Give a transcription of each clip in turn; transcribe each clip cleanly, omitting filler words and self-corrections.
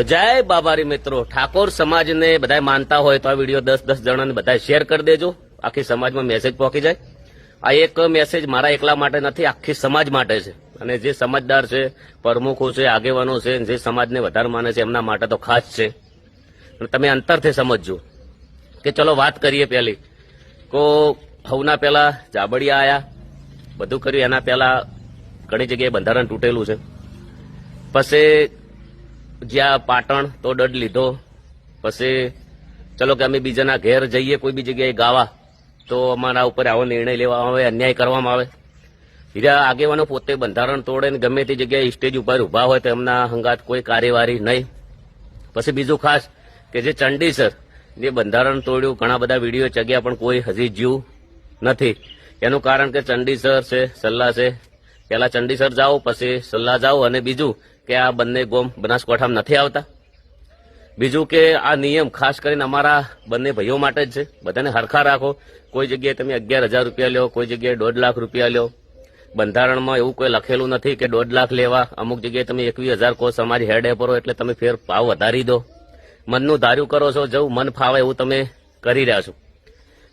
તો જય બાબારી મિત્રો, ઠાકોર સમાજને બધા માનતા હોય તો આ વિડીયો 10-10 જણાને બધા શેર કરી દેજો, આખી સમાજમાં મેસેજ પહોંચી જાય. આ એક મેસેજ મારા એકલા માટે નથી, આખી સમાજ માટે છે. અને જે સમજદાર છે, પ્રમુખો છે, આગેવાનો છે, જે સમાજને વધારે માને છે એમના માટે તો ખાસ છે. તમે અંતરથી સમજજો કે ચલો વાત કરીએ. પહેલી કો હવના પહેલા જાબડિયા આયા, બધું કર્યું. એના પહેલા ઘણી જગ્યાએ બંધારણ તૂટેલું છે. પછી જ્યાં પાટણ તો દંડ લીધો. પછી ચલો કે અમે બીજાના ઘેર જઈએ કોઈ બી જગ્યાએ ગાવા તો અમારા ઉપર આવો નિર્ણય લેવામાં આવે, અન્યાય કરવામાં આવે. બીજા આગેવાનો પોતે બંધારણ તોડે ને ગમે તે જગ્યાએ સ્ટેજ ઉપર ઉભા હોય તો એમના હંગાત કોઈ કાર્યવાહી નહીં. પછી બીજું ખાસ કે જે ચંડીસર જે બંધારણ તોડ્યું, ઘણા બધા વિડીયો ચગ્યા પણ કોઈ હજી જીવ નથી. એનું કારણ કે ચંડીસર છે, સલ્લા છે. પહેલા ચંડીસર જાઓ, પછી સલ્લા જાઓ. અને બીજું કે આ બંને ગોમ બનાસકાંઠામાં નથી આવતા. બીજું કે આ નિયમ ખાસ કરીને અમારા બંને ભાઈઓ માટે જ છે. બધાને હરખા રાખો. કોઈ જગ્યાએ તમે 11,000 રૂપિયા લ્યો, કોઈ જગ્યાએ 1.5 લાખ રૂપિયા લ્યો. બંધારણમાં એવું કોઈ લખેલું નથી કે 1.5 લાખ લેવા. અમુક જગ્યાએ તમે 21,000 કહો, સમાજ હેડે પરો એટલે તમે ફેર ભાવ વધારી દો. મનનું ધાર્યું કરો છો, જેવું મન ફાવે એવું તમે કરી રહ્યા છો.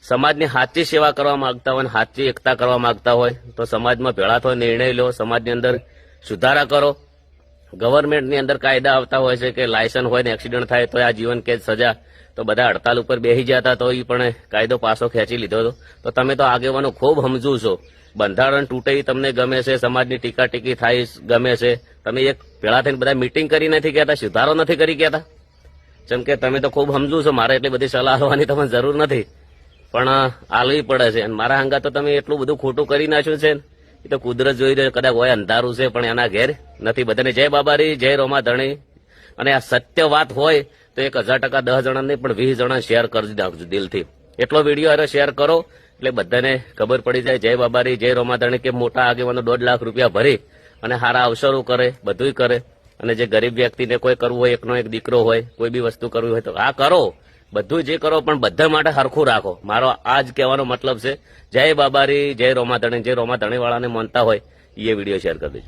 સમાજની સાચી સેવા કરવા માંગતા હોય, સાચી એકતા કરવા માંગતા હોય તો સમાજમાં ભેળા થો, નિર્ણય લો, સમાજની અંદર સુધારા કરો. ગવર્મેન્ટની અંદર કાયદા આવતા હોય છે કે લાયસન્સ હોય ને એક્સિડન્ટ થાય તો આ જીવન કેદ સજા. તો બધા હડતાલ ઉપર બેસી ગયા હતા તો એ પણ કાયદો પાછો ખેંચી લીધો હતો. તો તમે તો આગેવાનો ખૂબ સમજુ છો. બંધારણ તૂટે તમને ગમે છે, સમાજની ટીકા ટીકી થાય ગમે છે. તમે એક ભેળા થઈને બધા મિટિંગ કરી નથી કહેતા, સુધારો નથી કરી કહેતા. જેમ કે તમે તો ખૂબ સમજુ છો, મારે એટલી બધી સલાહ આપવાની તમને જરૂર નથી, પણ આલવી પડે છે. અને મારા હંગા તો તમે એટલું બધું ખોટું કરી નાખ્યું છે. એ તો કુદરત જોઈ રહ્યો, કદાચ હોય અંધારું છે પણ એના ઘેર નથી. બધાને જય બાબારી, જય રોમા ધણી. અને આ સત્ય વાત હોય તો 1000% 10 જણા નહીં પણ 20 જણા શેર કરી નાખજો દિલથી. એટલો વિડીયો અરે શેર કરો એટલે બધાને ખબર પડી જાય. જય બાબારી, જય રોમા ધણી. કે મોટા આગેવાનો 1.5 લાખ રૂપિયા ભરી અને સારા અવસરો કરે, બધુંય કરે. અને જે ગરીબ વ્યક્તિને કોઈ કરવું હોય, એકનો એક દીકરો હોય, કોઈ બી વસ્તુ કરવી હોય તો આ કરો. બધું જે કરો પણ બધા માટે હરખું રાખો. મારો આ જ કહેવાનો મતલબ છે. જય બાબારી, જય રોમા ધણી. જે રોમા ધણી વાળાને માનતા હોય એ વિડીયો શેર કરી દેજો.